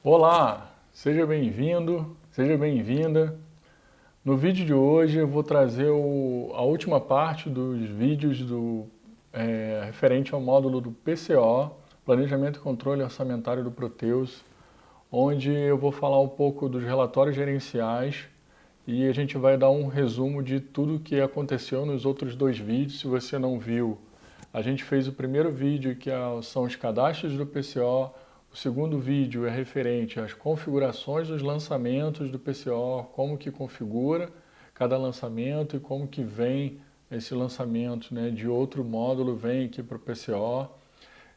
Olá, seja bem-vindo, seja bem-vinda. No vídeo de hoje eu vou trazer a última parte dos vídeos referente ao módulo do PCO, Planejamento e Controle Orçamentário do Proteus, onde eu vou falar um pouco dos relatórios gerenciais e a gente vai dar um resumo de tudo o que aconteceu nos outros dois vídeos. Se você não viu, a gente fez o primeiro vídeo são os cadastros do PCO. O segundo vídeo é referente às configurações dos lançamentos do PCO, como que configura cada lançamento e como que vem esse lançamento, né, de outro módulo, vem aqui para o PCO.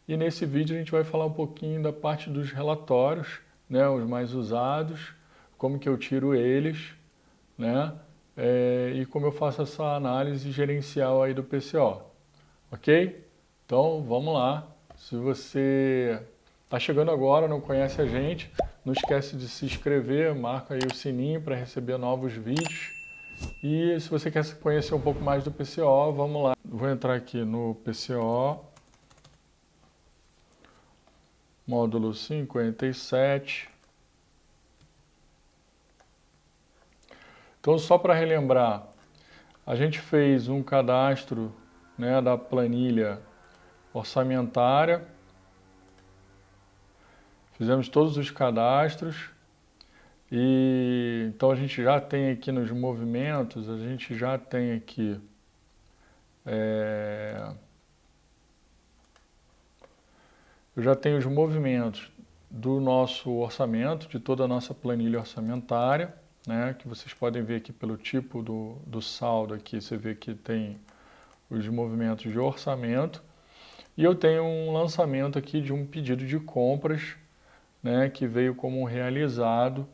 E nesse vídeo a gente vai falar um pouquinho da parte dos relatórios, né, os mais usados, como que eu tiro eles, né, e como eu faço essa análise gerencial aí do PCO, ok? Então vamos lá. Se você está chegando agora, não conhece a gente, não esquece de se inscrever, marca aí o sininho para receber novos vídeos. E se você quer conhecer um pouco mais do PCO, vamos lá. Vou entrar aqui no PCO, módulo 57. Então, só para relembrar, a gente fez um cadastro, né, da planilha orçamentária, fizemos todos os cadastros e então a gente já tem aqui nos movimentos, a gente já tem aqui eu já tenho os movimentos do nosso orçamento, de toda a nossa planilha orçamentária, né, que vocês podem ver aqui pelo tipo do saldo aqui, você vê que tem os movimentos de orçamento. E eu tenho um lançamento aqui de um pedido de compras, né, que veio como realizado,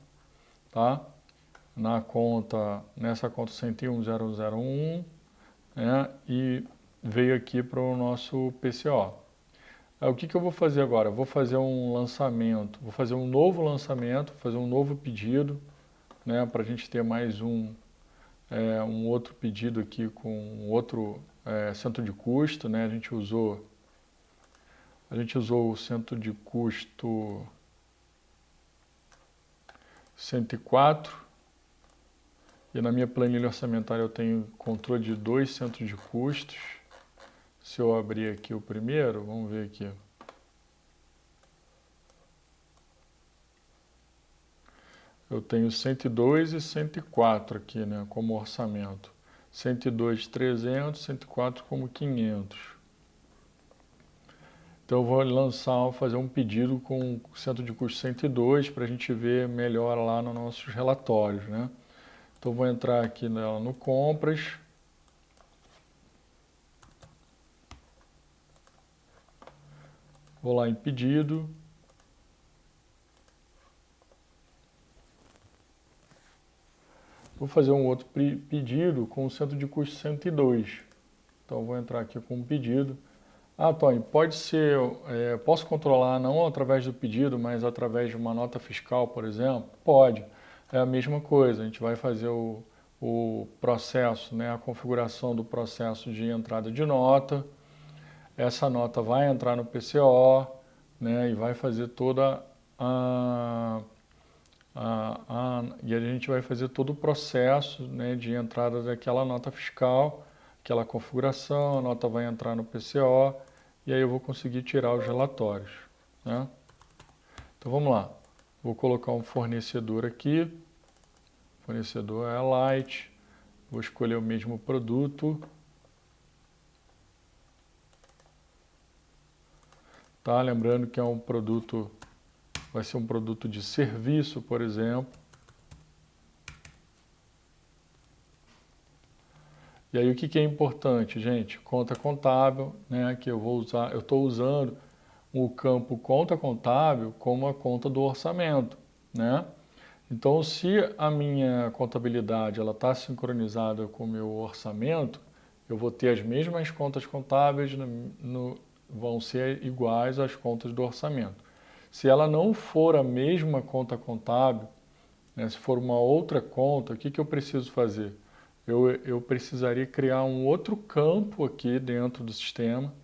tá? Nessa conta 101.001, né, e veio aqui para o nosso PCO. O que eu vou fazer agora? Eu vou fazer um lançamento, vou fazer um novo lançamento, fazer um novo pedido, né, para a gente ter mais um outro pedido aqui com outro centro de custo, né? A gente usou o centro de custo 104 e na minha planilha orçamentária eu tenho controle de 2 centros de custos. Se eu abrir aqui o primeiro, vamos ver aqui. Eu tenho 102 e 104 aqui, né, como orçamento. 102, 300, 104 como 500. Então eu vou fazer um pedido com o centro de custo 102 para a gente ver melhor lá nos nossos relatórios, né? Então eu vou entrar aqui no compras. Vou lá em pedido. Vou fazer um outro pedido com o centro de custo 102. Então eu vou entrar aqui com um pedido. Ah, Tony, pode ser, posso controlar não através do pedido, mas através de uma nota fiscal, por exemplo? Pode. É a mesma coisa, a gente vai fazer o processo, né, a configuração do processo de entrada de nota. Essa nota vai entrar no PCO, né, e vai fazer toda e a gente vai fazer todo o processo, né, de entrada daquela nota fiscal, aquela configuração, a nota vai entrar no PCO e aí eu vou conseguir tirar os relatórios, né? Então vamos lá, vou colocar um fornecedor aqui, fornecedor é a Light, vou escolher o mesmo produto, tá? Lembrando que é um produto, vai ser um produto de serviço, por exemplo. E aí o que é importante, gente? Conta contábil, né, que eu vou usar, eu estou usando o campo conta contábil como a conta do orçamento, né? Então, se a minha contabilidade ela está sincronizada com o meu orçamento, eu vou ter as mesmas contas contábeis, vão ser iguais às contas do orçamento. Se ela não for a mesma conta contábil, né, se for uma outra conta, o que eu preciso fazer? Eu precisaria criar um outro campo aqui dentro do sistema,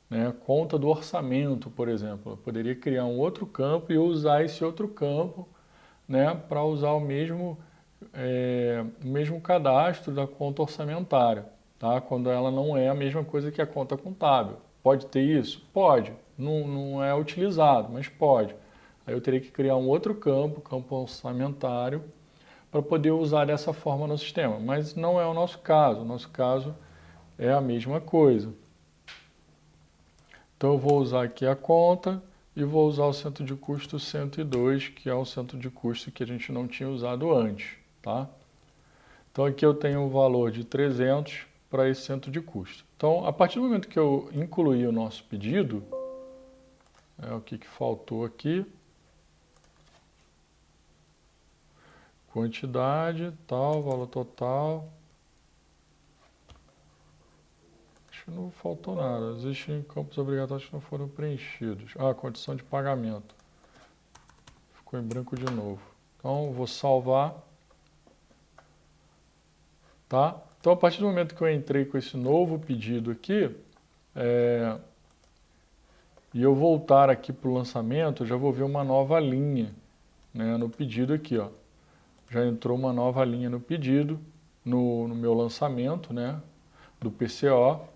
né? Conta do orçamento, por exemplo. Eu poderia criar um outro campo e usar esse outro campo, né, para usar o mesmo cadastro da conta orçamentária, tá? Quando ela não é a mesma coisa que a conta contábil. Pode ter isso? Pode. Não é utilizado, mas pode. Aí eu teria que criar um outro campo, campo orçamentário, para poder usar dessa forma no sistema. Mas não é o nosso caso. O nosso caso é a mesma coisa. Então eu vou usar aqui a conta e vou usar o centro de custo 102, que é o centro de custo que a gente não tinha usado antes, tá? Então aqui eu tenho o valor de 300 para esse centro de custo. Então, a partir do momento que eu incluí o nosso pedido, o que faltou aqui, quantidade, tal, valor total. Acho que não faltou nada. Existem campos obrigatórios que não foram preenchidos. Condição de pagamento. Ficou em branco de novo. Então, vou salvar. Tá? Então, a partir do momento que eu entrei com esse novo pedido aqui, e eu voltar aqui para o lançamento, eu já vou ver uma nova linha, né, no pedido aqui, ó. Já entrou uma nova linha no pedido, no meu lançamento, né, do PCO.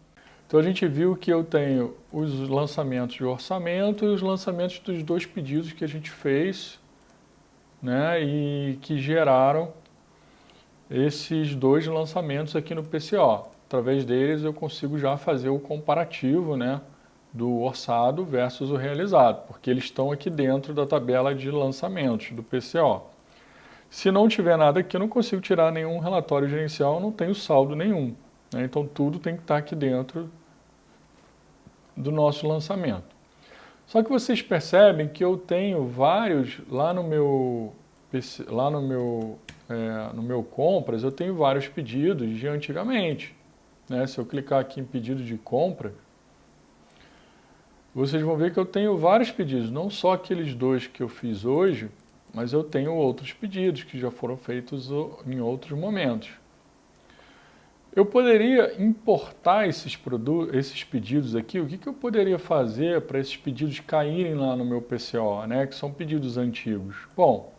Então a gente viu que eu tenho os lançamentos de orçamento e os lançamentos dos dois pedidos que a gente fez, né, e que geraram esses dois lançamentos aqui no PCO. Através deles eu consigo já fazer o comparativo, né, do orçado versus o realizado, porque eles estão aqui dentro da tabela de lançamentos do PCO. Se não tiver nada aqui, eu não consigo tirar nenhum relatório gerencial, eu não tenho saldo nenhum, né? Então tudo tem que estar aqui dentro do nosso lançamento. Só que vocês percebem que eu tenho vários, no meu compras, eu tenho vários pedidos de antigamente, né? Se eu clicar aqui em pedido de compra, vocês vão ver que eu tenho vários pedidos, não só aqueles dois que eu fiz hoje, mas eu tenho outros pedidos que já foram feitos em outros momentos. Eu poderia importar esses pedidos aqui. O que eu poderia fazer para esses pedidos caírem lá no meu PCO, né? Que são pedidos antigos? Bom,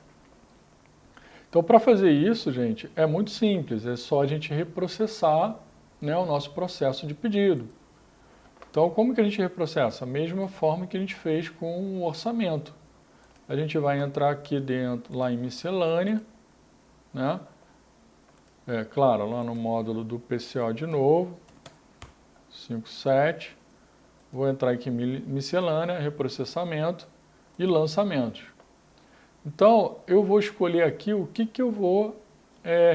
então para fazer isso, gente, é muito simples. É só a gente reprocessar, né, o nosso processo de pedido. Então, como que a gente reprocessa? A mesma forma que a gente fez com o orçamento. A gente vai entrar aqui dentro, lá em miscelânea, né? Claro, lá no módulo do PCO de novo, 57. Vou entrar aqui em miscelânea, reprocessamento e lançamentos. Então, eu vou escolher aqui o que eu vou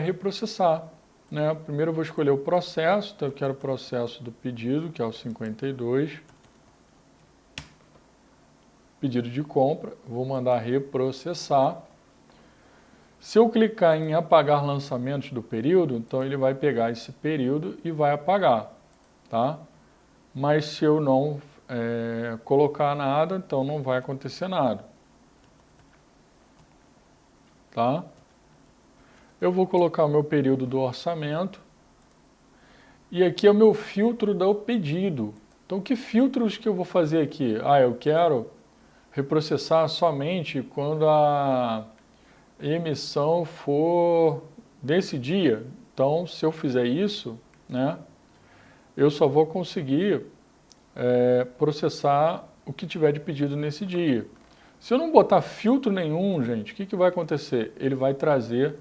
reprocessar, né? Primeiro eu vou escolher o processo, então eu quero o processo do pedido, que é o 52. Pedido de compra, vou mandar reprocessar. Se eu clicar em apagar lançamentos do período, então ele vai pegar esse período e vai apagar, tá? Mas se eu não colocar nada, então não vai acontecer nada, tá? Eu vou colocar o meu período do orçamento e aqui é o meu filtro do pedido. Então, que filtros que eu vou fazer aqui? Eu quero reprocessar somente quando a emissão for desse dia. Então, se eu fizer isso, né, eu só vou conseguir processar o que tiver de pedido nesse dia. Se eu não botar filtro nenhum, gente, o que vai acontecer? Ele vai trazer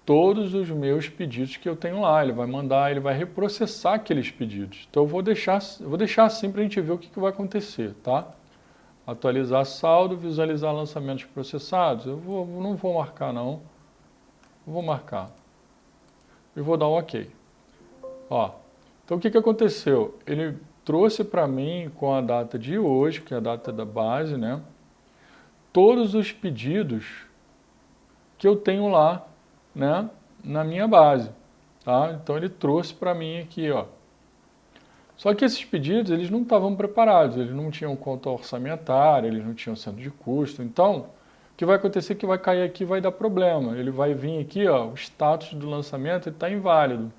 todos os meus pedidos que eu tenho lá. Ele vai mandar, ele vai reprocessar aqueles pedidos. Então, eu vou deixar assim para a gente ver o que vai acontecer, tá? Atualizar saldo, visualizar lançamentos processados. Não vou marcar não. Vou marcar. E vou dar um OK. Ó, então o que aconteceu? Ele trouxe para mim com a data de hoje, que é a data da base, né? Todos os pedidos que eu tenho lá, né, na minha base, tá? Então ele trouxe para mim aqui, ó. Só que esses pedidos, eles não estavam preparados, eles não tinham conta orçamentária, eles não tinham centro de custo. Então, o que vai acontecer é que vai cair aqui e vai dar problema. Ele vai vir aqui, ó, o status do lançamento está inválido.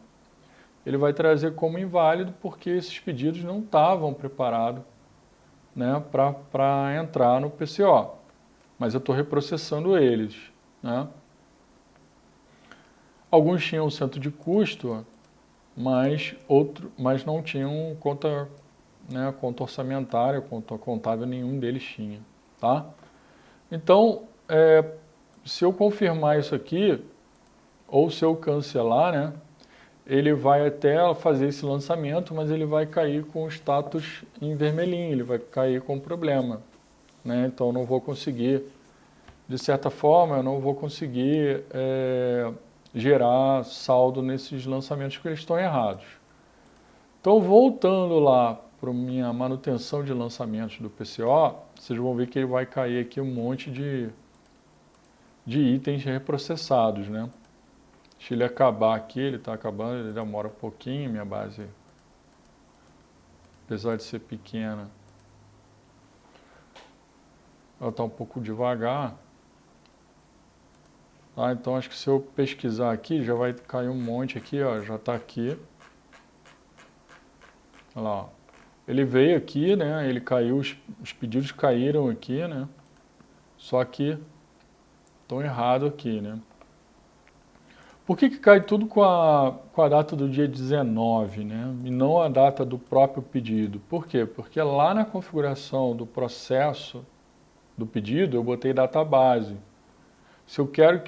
ele vai trazer como inválido porque esses pedidos não estavam preparados, né, para entrar no PCO. Mas eu estou reprocessando eles, né? Alguns tinham centro de custo, mas não tinham conta, né, conta orçamentária, conta contábil, nenhum deles tinha, tá? Então, se eu confirmar isso aqui, ou se eu cancelar, né, ele vai até fazer esse lançamento, mas ele vai cair com o status em vermelhinho, ele vai cair com problema, né? Então eu não vou conseguir, de certa forma, eu não vou conseguir gerar saldo nesses lançamentos porque eles estão errados. Então, voltando lá para minha manutenção de lançamentos do PCO, vocês vão ver que ele vai cair aqui um monte de itens reprocessados, né? Deixa ele acabar aqui, ele está acabando, ele demora um pouquinho, minha base, apesar de ser pequena, ela está um pouco devagar. Ah, então acho que se eu pesquisar aqui, já vai cair um monte aqui, ó, já está aqui. Olha lá, ó. Ele veio aqui, né, ele caiu, os pedidos caíram aqui, né, só que estão errados aqui, né. Por que cai tudo com a data do dia 19, né, e não a data do próprio pedido? Por quê? Porque lá na configuração do processo do pedido, eu botei data base. Se eu quero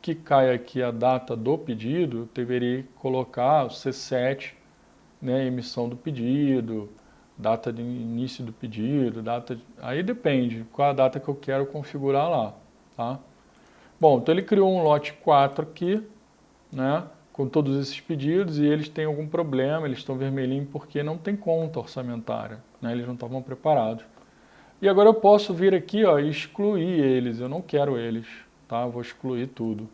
que caia aqui a data do pedido, eu deveria colocar o C7, né, emissão do pedido, data de início do pedido, aí depende qual a data que eu quero configurar lá, tá? Bom, então ele criou um lote 4 aqui, né, com todos esses pedidos e eles têm algum problema, eles estão vermelhinhos porque não tem conta orçamentária, né, eles não estavam preparados. E agora eu posso vir aqui, ó, e excluir eles, eu não quero eles, tá? Eu vou excluir tudo,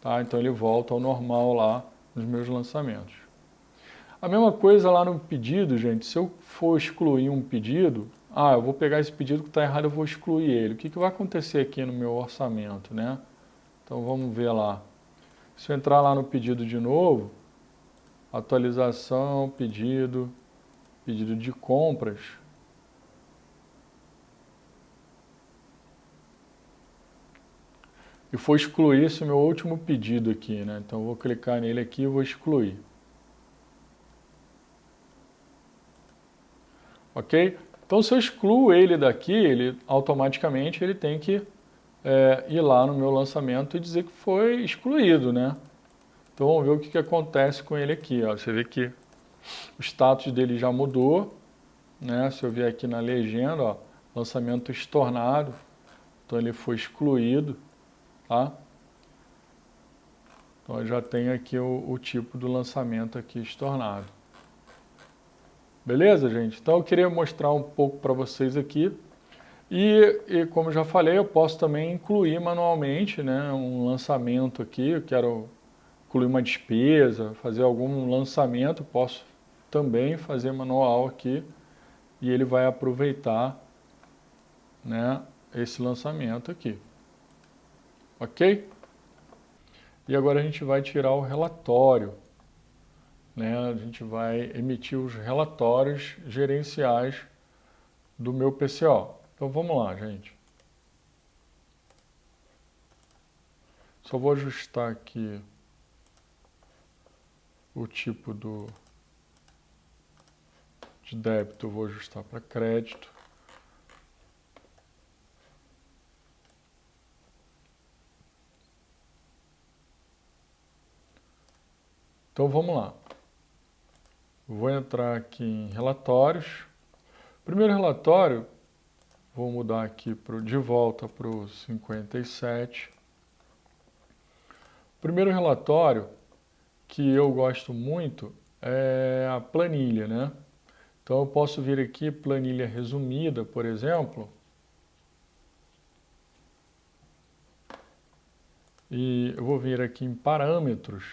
tá? Então ele volta ao normal lá nos meus lançamentos. A mesma coisa lá no pedido, gente, se eu for excluir um pedido, eu vou pegar esse pedido que está errado, eu vou excluir ele. O que vai acontecer aqui no meu orçamento, né? Então vamos ver lá. Se eu entrar lá no pedido de novo, atualização, pedido de compras, e for excluir esse meu último pedido aqui, né? Então eu vou clicar nele aqui e vou excluir. Ok? Então se eu excluo ele daqui, ele automaticamente ele tem que ir lá no meu lançamento e dizer que foi excluído, né? Então vamos ver o que acontece com ele aqui, ó. Você vê que o status dele já mudou, né? Se eu vier aqui na legenda, ó, lançamento estornado, então ele foi excluído, tá? Então eu já tenho aqui o tipo do lançamento aqui estornado. Beleza, gente? Então eu queria mostrar um pouco para vocês aqui. E como eu já falei, eu posso também incluir manualmente, né, um lançamento aqui. Eu quero incluir uma despesa, fazer algum lançamento, posso também fazer manual aqui. E ele vai aproveitar, né, esse lançamento aqui. Ok? E agora a gente vai tirar o relatório. Né, a gente vai emitir os relatórios gerenciais do meu PCO. Então vamos lá, gente. Só vou ajustar aqui o tipo de débito, eu vou ajustar para crédito. Então vamos lá. Vou entrar aqui em relatórios. Primeiro relatório, vou mudar aqui de volta para o 57. Primeiro relatório que eu gosto muito é a planilha, né? Então eu posso vir aqui, planilha resumida, por exemplo. E eu vou vir aqui em parâmetros,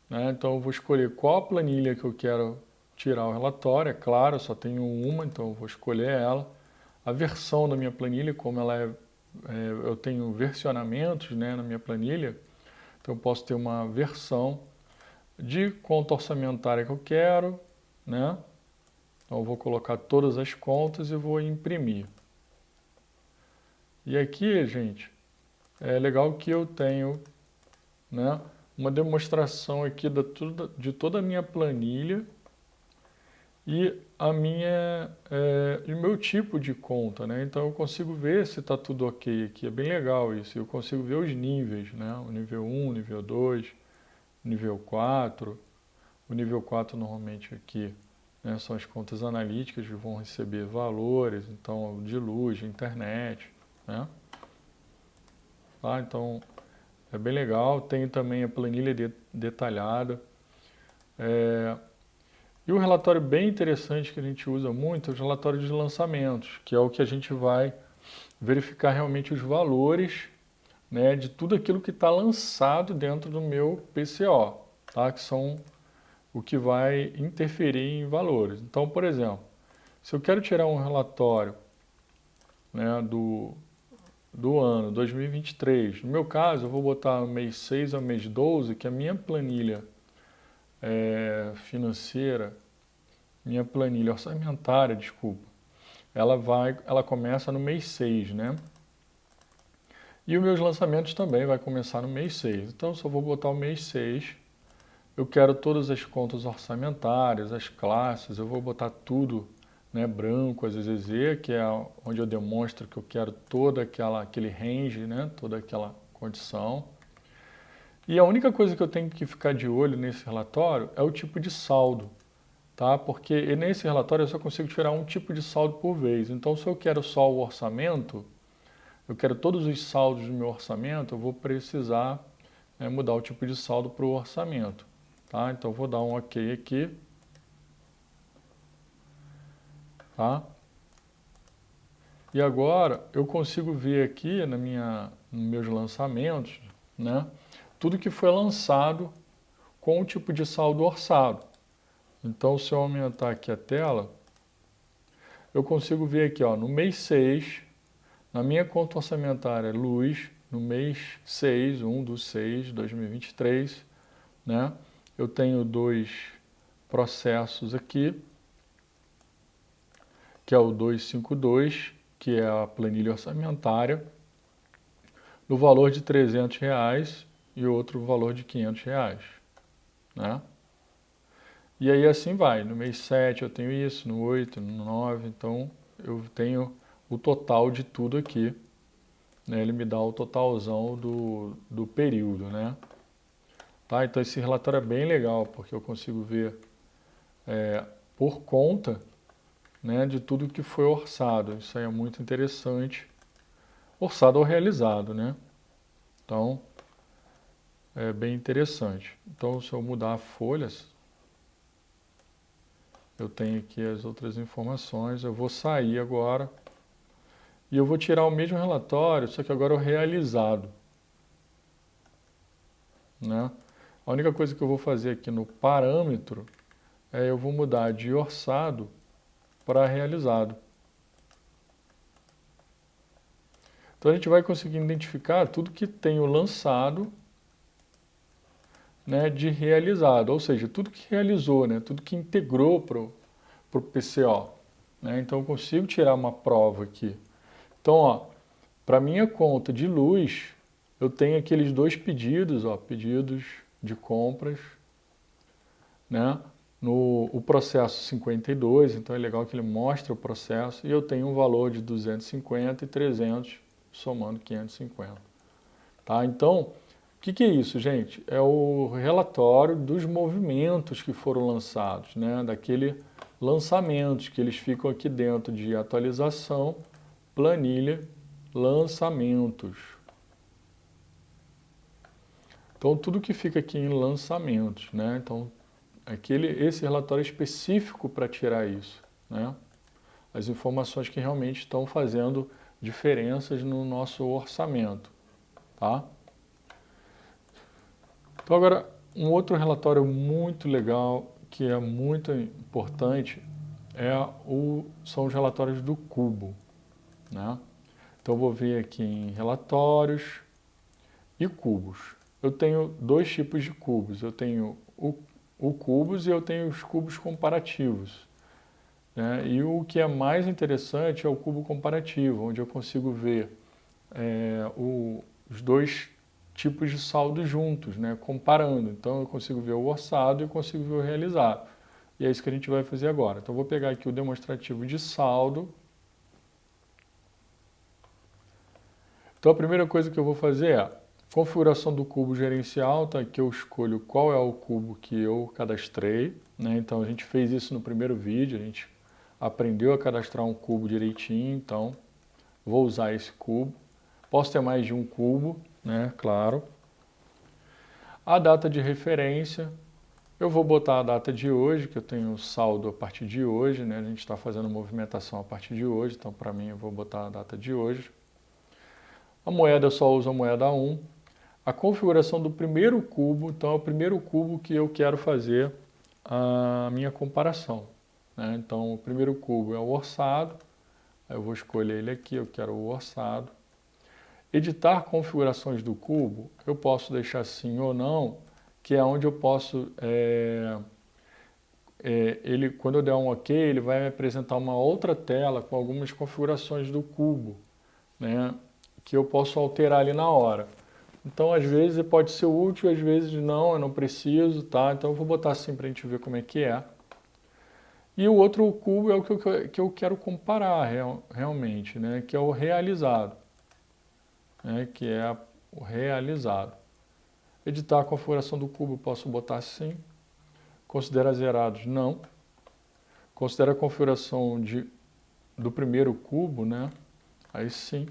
né? Então eu vou escolher qual a planilha que eu quero tirar o relatório, é claro, eu só tenho uma, então eu vou escolher ela. A versão da minha planilha, como ela eu tenho versionamentos, né, na minha planilha, então eu posso ter uma versão. de conta orçamentária que eu quero, né? Então eu vou colocar todas as contas e vou imprimir. E aqui, gente, é legal que eu tenho, né, uma demonstração aqui de toda a minha planilha e o meu tipo de conta, né? Então eu consigo ver se está tudo ok aqui. É bem legal isso. Eu consigo ver os níveis, né? O nível 1, nível 2, nível 4. O nível 4 normalmente aqui, né, são as contas analíticas que vão receber valores, então de luz, de internet, né? Tá? Então é bem legal. Tem também a planilha detalhada. E um relatório bem interessante que a gente usa muito é o relatório de lançamentos, que é o que a gente vai verificar realmente os valores, né, de tudo aquilo que está lançado dentro do meu PCO, tá? Que são o que vai interferir em valores. Então, por exemplo, se eu quero tirar um relatório, né, do ano 2023, no meu caso, eu vou botar o mês 6 ao mês 12, que a minha planilha financeira, minha planilha orçamentária, desculpa, ela começa no mês 6, né? E os meus lançamentos também vai começar no mês 6. Então, se eu vou botar o mês 6, eu quero todas as contas orçamentárias, as classes, eu vou botar tudo, né, branco, a ZZZ, que é onde eu demonstro que eu quero aquele range, né, toda aquela condição. E a única coisa que eu tenho que ficar de olho nesse relatório é o tipo de saldo, tá? Porque nesse relatório eu só consigo tirar um tipo de saldo por vez. Então, se eu quero só o orçamento, eu quero todos os saldos do meu orçamento, eu vou precisar mudar o tipo de saldo para o orçamento. Tá? Então, vou dar um OK aqui. Tá? E agora, eu consigo ver aqui nos meus lançamentos, né, tudo que foi lançado com o tipo de saldo orçado. Então, se eu aumentar aqui a tela, eu consigo ver aqui, ó, no mês 6, na minha conta orçamentária luz, no mês 6, 1/6 de 2023, né, eu tenho 2 processos aqui, que é o 252, que é a planilha orçamentária, no valor de R$300 e outro valor de R$500, né? E aí assim vai, no mês 7 eu tenho isso, no 8, no 9, então eu tenho o total de tudo aqui, né? Ele me dá o totalzão do período, né? Tá? Então esse relatório é bem legal, porque eu consigo ver por conta, né, de tudo que foi orçado. Isso aí é muito interessante. Orçado ou realizado, né? Então, é bem interessante. Então, se eu mudar folhas, eu tenho aqui as outras informações. Eu vou sair agora e eu vou tirar o mesmo relatório, só que agora o realizado, né? A única coisa que eu vou fazer aqui no parâmetro é eu vou mudar de orçado para realizado. Então a gente vai conseguir identificar tudo que tem o lançado, né, de realizado, ou seja, tudo que realizou, né, tudo que integrou para o PCO. Né? Então eu consigo tirar uma prova aqui. Então, ó, para minha conta de luz, eu tenho aqueles 2 pedidos, ó, pedidos de compras, né? O processo 52, então é legal que ele mostra o processo, e eu tenho um valor de 250 e 300, somando 550. Tá? Então, o que é isso, gente? É o relatório dos movimentos que foram lançados, né? Daquele lançamentos, que eles ficam aqui dentro de atualização, planilha, lançamentos. Então, tudo que fica aqui em lançamentos, né? Então, esse relatório é específico para tirar isso, né? As informações que realmente estão fazendo diferenças no nosso orçamento, tá? Então, agora, um outro relatório muito legal, que é muito importante, são os relatórios do Cubo, né? Então, eu vou vir aqui em relatórios e cubos. Eu tenho 2 tipos de cubos. Eu tenho o cubos e eu tenho os cubos comparativos, né? E o que é mais interessante é o cubo comparativo, onde eu consigo ver os dois tipos de saldo juntos, né? Comparando. Então eu consigo ver o orçado e eu consigo ver o realizado. E é isso que a gente vai fazer agora. Então eu vou pegar aqui o demonstrativo de saldo. Então a primeira coisa que eu vou fazer é configuração do cubo gerencial, tá? Aqui eu escolho qual é o cubo que eu cadastrei, né? Então a gente fez isso no primeiro vídeo, a gente aprendeu a cadastrar um cubo direitinho, então vou usar esse cubo. Posso ter mais de um cubo, né? Claro. A data de referência, eu vou botar a data de hoje, que eu tenho saldo a partir de hoje, né? A gente está fazendo movimentação a partir de hoje, então para mim eu vou botar a data de hoje. A moeda eu só uso a moeda 1. A configuração do primeiro cubo, então é o primeiro cubo que eu quero fazer a minha comparação, né? Então o primeiro cubo é o orçado, eu vou escolher ele aqui, eu quero o orçado. Editar configurações do cubo, eu posso deixar sim ou não, que é onde eu posso, quando eu der um OK, ele vai me apresentar uma outra tela com algumas configurações do cubo, né, que eu posso alterar ali na hora. Então, às vezes pode ser útil, às vezes não, eu não preciso, tá? Então eu vou botar assim para a gente ver como é que é. E o outro cubo é o que eu quero comparar realmente, né, que é o realizado. Que é o realizado. Editar a configuração do cubo, posso botar sim. Considera zerados, não. Considera a configuração do primeiro cubo, né? Aí sim.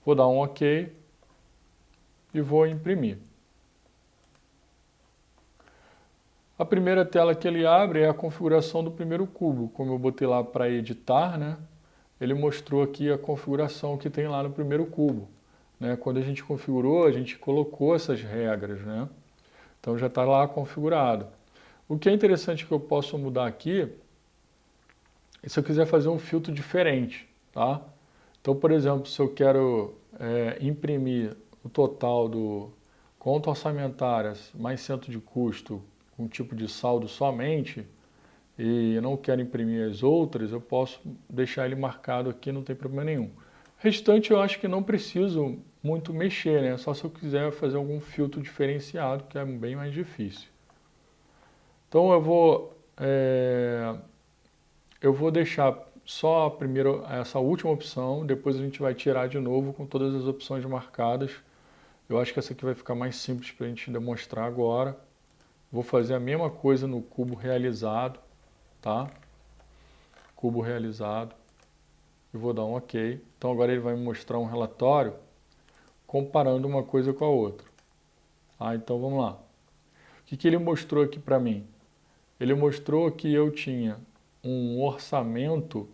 Vou dar um OK e vou imprimir. A primeira tela que ele abre é a configuração do primeiro cubo. Como eu botei lá para editar, né? Ele mostrou aqui a configuração que tem lá no primeiro cubo, né? Quando a gente configurou, a gente colocou essas regras, né? Então já está lá configurado. O que é interessante que eu posso mudar aqui é se eu quiser fazer um filtro diferente, tá? Então, por exemplo, se eu quero imprimir o total do conta orçamentárias mais centro de custo com um tipo de saldo somente, e eu não quero imprimir as outras, eu posso deixar ele marcado aqui, não tem problema nenhum. O restante eu acho que não preciso muito mexer, né? Só se eu quiser fazer algum filtro diferenciado, que é bem mais difícil. Então eu vou deixar só primeiro essa última opção, depois a gente vai tirar de novo com todas as opções marcadas. Eu acho que essa aqui vai ficar mais simples para a gente demonstrar agora. Vou fazer a mesma coisa no cubo realizado, tá? Cubo realizado. E vou dar um OK. Então agora ele vai me mostrar um relatório comparando uma coisa com a outra. Então vamos lá. O que ele mostrou aqui para mim? Ele mostrou que eu tinha um orçamento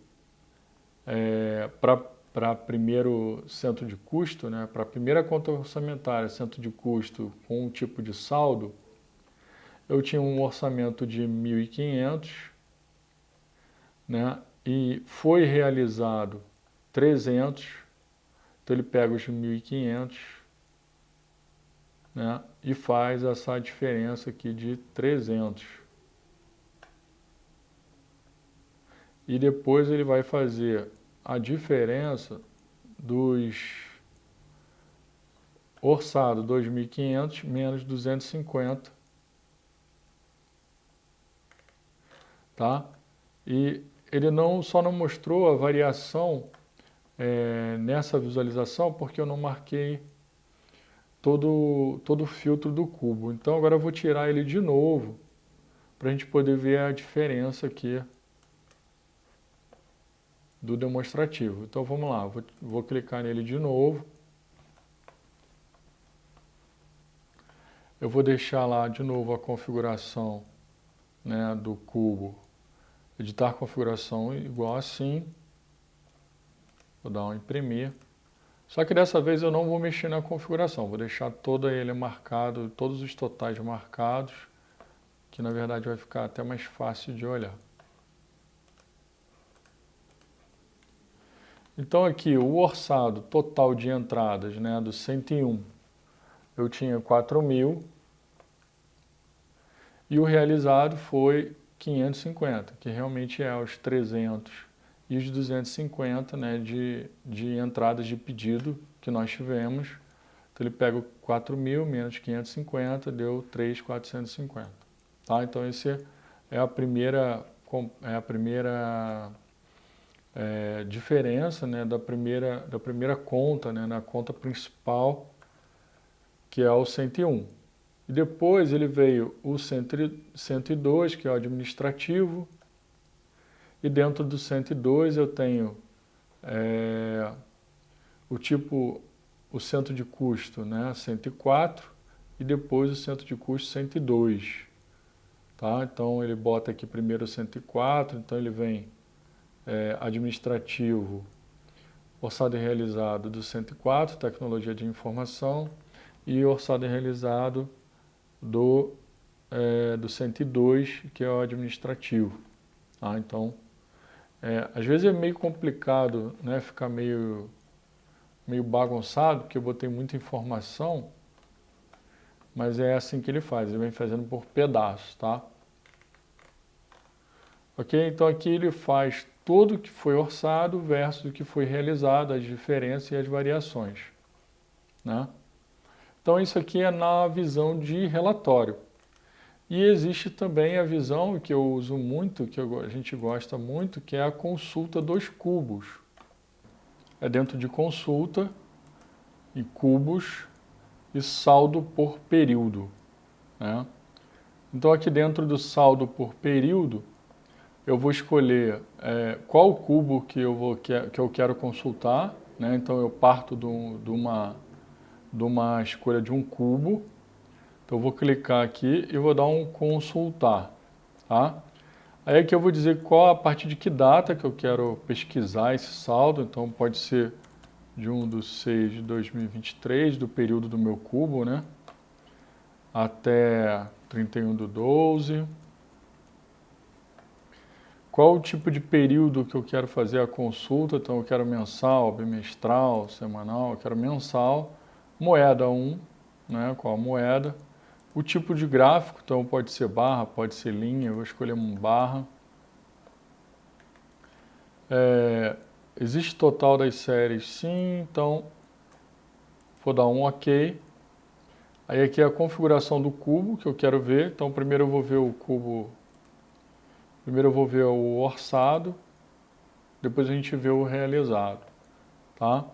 para primeiro centro de custo, né? Para a primeira conta orçamentária, centro de custo com um tipo de saldo, eu tinha um orçamento de 1.500, né? E foi realizado 300, então ele pega os 1.500, né? E faz essa diferença aqui de 300. E depois ele vai fazer a diferença dos orçado 2.500 menos 250, tá? E ele só não mostrou a variação nessa visualização porque eu não marquei todo o filtro do cubo. Então agora eu vou tirar ele de novo para a gente poder ver a diferença aqui do demonstrativo. Então vamos lá, vou clicar nele de novo. Eu vou deixar lá de novo a configuração, né, do cubo. Editar configuração igual assim. Vou dar um imprimir. Só que dessa vez eu não vou mexer na configuração. Vou deixar todo ele marcado, todos os totais marcados, que na verdade vai ficar até mais fácil de olhar. Então aqui o orçado total de entradas, né, do 101, eu tinha 4.000. e o realizado foi 550, que realmente é os 300 e os 250, né, de entradas de pedido que nós tivemos. Então ele pega o 4.000 menos 550, deu 3.450. Tá? Então essa é a primeira diferença, né, da primeira conta, né, na conta principal, que é o 101. E depois ele veio o 102, que é o administrativo, e dentro do 102 eu tenho o centro de custo, né, 104, e depois o centro de custo 102. Tá? Então ele bota aqui primeiro o 104, então ele vem administrativo, orçado e realizado do 104, tecnologia de informação, e orçado e realizado do 102, que é o administrativo. Tá? Então, às vezes é meio complicado, né, ficar meio bagunçado, porque eu botei muita informação, mas é assim que ele faz, ele vem fazendo por pedaços, tá? Ok? Então aqui ele faz tudo o que foi orçado versus o que foi realizado, as diferenças e as variações, né? Então isso aqui é na visão de relatório. E existe também a visão que eu uso muito, que a gente gosta muito, que é a consulta dos cubos. É dentro de consulta e cubos e saldo por período, né? Então aqui dentro do saldo por período, eu vou escolher qual o cubo que eu quero consultar, né? Então eu parto de uma escolha de um cubo. Então eu vou clicar aqui e vou dar um consultar, tá? Aí aqui eu vou dizer a partir de que data que eu quero pesquisar esse saldo. Então pode ser de 1/6 de 2023, do período do meu cubo, né? Até 31/12. Qual o tipo de período que eu quero fazer a consulta? Então eu quero mensal, bimestral, semanal, eu quero mensal. Moeda 1, né? Qual a moeda? O tipo de gráfico, então pode ser barra, pode ser linha, eu vou escolher um barra. Existe total das séries? Sim, então vou dar um OK. Aí aqui é a configuração do cubo que eu quero ver. Então primeiro eu vou ver o cubo, primeiro eu vou ver o orçado, depois a gente vê o realizado, tá?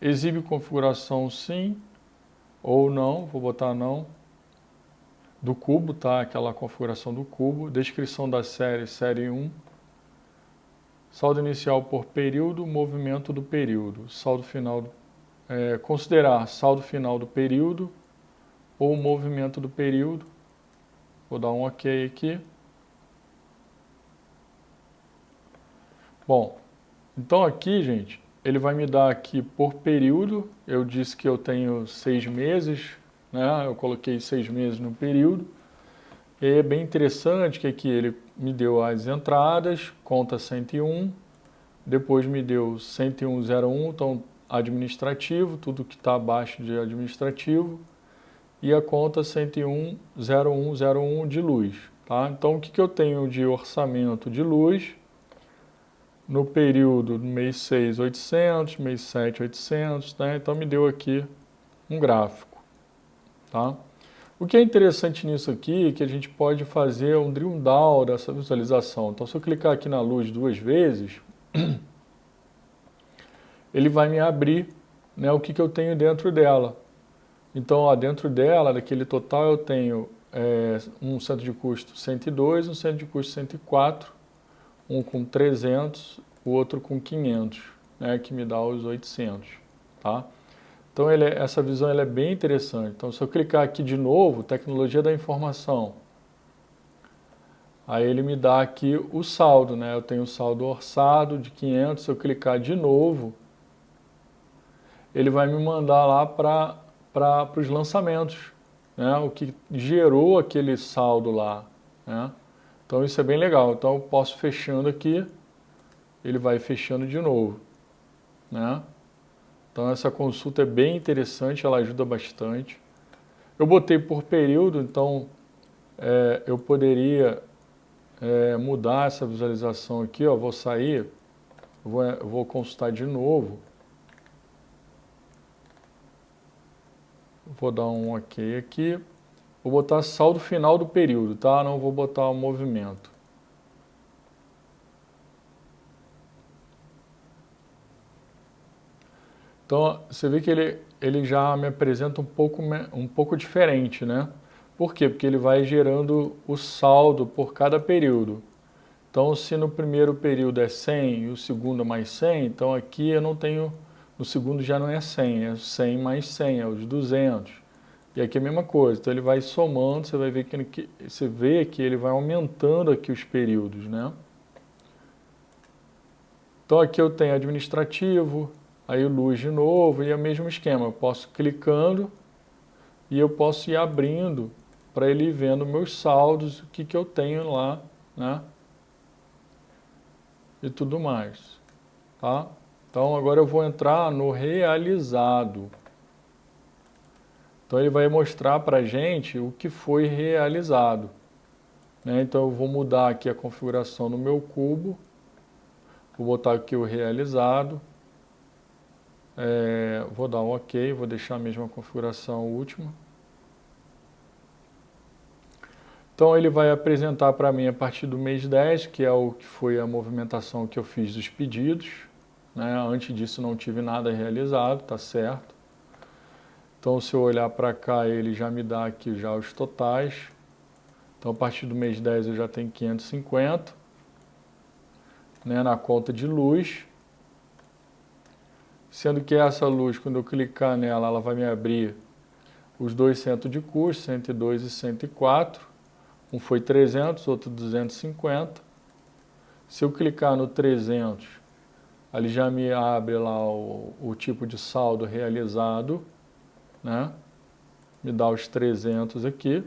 Exibe configuração sim ou não, vou botar não. Do cubo, tá? Aquela configuração do cubo. Descrição da série, série 1. Saldo inicial por período, movimento do período. Saldo final, considerar saldo final do período ou movimento do período. Vou dar um OK aqui. Bom, então aqui, gente, ele vai me dar aqui por período. Eu disse que eu tenho 6 meses, né? Eu coloquei 6 meses no período. E é bem interessante que aqui ele me deu as entradas, conta 101, depois me deu 10101, então administrativo, tudo que está abaixo de administrativo, e a conta 1010101 de luz. Tá? Então o que eu tenho de orçamento de luz? No período do mês 6, 800, mês 7, 800, né? Então me deu aqui um gráfico. Tá? O que é interessante nisso aqui é que a gente pode fazer um drill down dessa visualização. Então se eu clicar aqui na luz 2 vezes, ele vai me abrir, né, o que eu tenho dentro dela. Então ó, dentro dela, daquele total, eu tenho um centro de custo 102, um centro de custo 104, um com 300, o outro com 500, né, que me dá os 800, tá? Então essa visão é bem interessante. Então se eu clicar aqui de novo, tecnologia da informação, aí ele me dá aqui o saldo, né? Eu tenho o saldo orçado de 500, se eu clicar de novo, ele vai me mandar lá para os lançamentos, né? O que gerou aquele saldo lá, né? Então isso é bem legal. Então eu posso fechando aqui, ele vai fechando de novo, né? Então essa consulta é bem interessante, ela ajuda bastante. Eu botei por período, então eu poderia mudar essa visualização aqui, ó, vou sair, eu vou consultar de novo, vou dar um OK aqui, vou botar saldo final do período, tá? Não vou botar o movimento. Então, você vê que ele já me apresenta um pouco diferente, né? Por quê? Porque ele vai gerando o saldo por cada período. Então, se no primeiro período é 100 e o segundo é mais 100, então aqui eu não tenho, no segundo já não é 100, é 100 mais 100, é os 200. E aqui é a mesma coisa, então ele vai somando, você vai ver você vê que ele vai aumentando aqui os períodos, né? Então aqui eu tenho administrativo, aí luz de novo e é o mesmo esquema, eu posso clicando e eu posso ir abrindo para ele ir vendo meus saldos, o que eu tenho lá, né? E tudo mais, tá? Então agora eu vou entrar no realizado. Então ele vai mostrar para a gente o que foi realizado, né? Então eu vou mudar aqui a configuração no meu cubo, vou botar aqui o realizado, vou dar um OK, vou deixar a mesma configuração última. Então ele vai apresentar para mim a partir do mês 10, que é o que foi a movimentação que eu fiz dos pedidos, né? Antes disso não tive nada realizado, tá certo? Então se eu olhar para cá, ele já me dá aqui já os totais. Então a partir do mês 10 eu já tenho 550, né, na conta de luz. Sendo que essa luz, quando eu clicar nela, ela vai me abrir os dois centros de custo, 102 e 104. Um foi 300, outro 250. Se eu clicar no 300, ele já me abre lá o tipo de saldo realizado, né? Me dá os 300 aqui.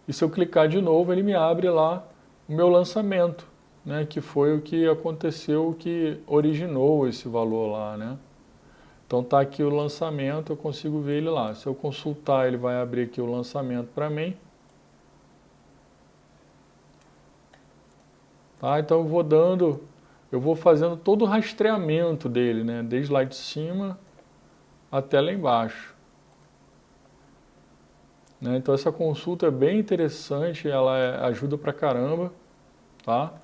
E se eu clicar de novo, ele me abre lá o meu lançamento, né? Que foi o que aconteceu, o que originou esse valor lá, né? Então tá aqui o lançamento, eu consigo ver ele lá. Se eu consultar, ele vai abrir aqui o lançamento para mim. Tá? Então eu vou fazendo todo o rastreamento dele, né? Desde lá de cima até lá embaixo. Né? Então essa consulta é bem interessante, ela ajuda pra caramba, tá?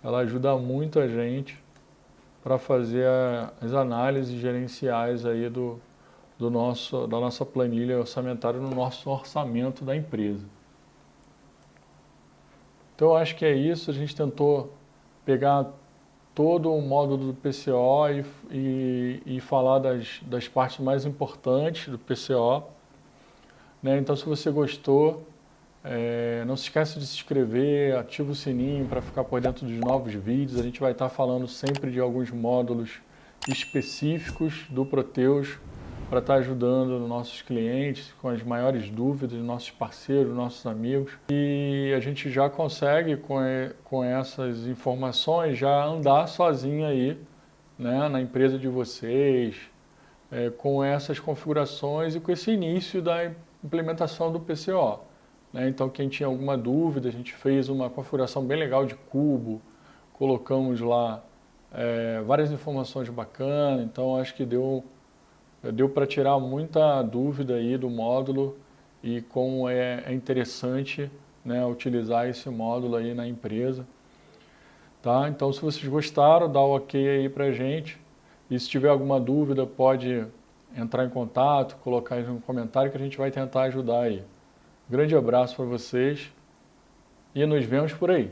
Ela ajuda muito a gente para fazer as análises gerenciais aí da nossa planilha orçamentária no nosso orçamento da empresa. Então eu acho que é isso, a gente tentou pegar todo o módulo do PCO e falar das partes mais importantes do PCO. Né? Então se você gostou, não se esqueça de se inscrever, ativa o sininho para ficar por dentro dos novos vídeos. A gente vai estar falando sempre de alguns módulos específicos do Proteus para estar ajudando nossos clientes com as maiores dúvidas, nossos parceiros, nossos amigos. E a gente já consegue, com essas informações, já andar sozinho aí, né, na empresa de vocês, com essas configurações e com esse início da implementação do PCO. Né? Então, quem tinha alguma dúvida, a gente fez uma configuração bem legal de cubo, colocamos lá várias informações bacanas, então acho que deu para tirar muita dúvida aí do módulo e como é interessante, né, utilizar esse módulo aí na empresa. Tá? Então, se vocês gostaram, dá o OK aí pra gente. E se tiver alguma dúvida, pode entrar em contato, colocar aí no comentário que a gente vai tentar ajudar aí. Grande abraço para vocês e nos vemos por aí.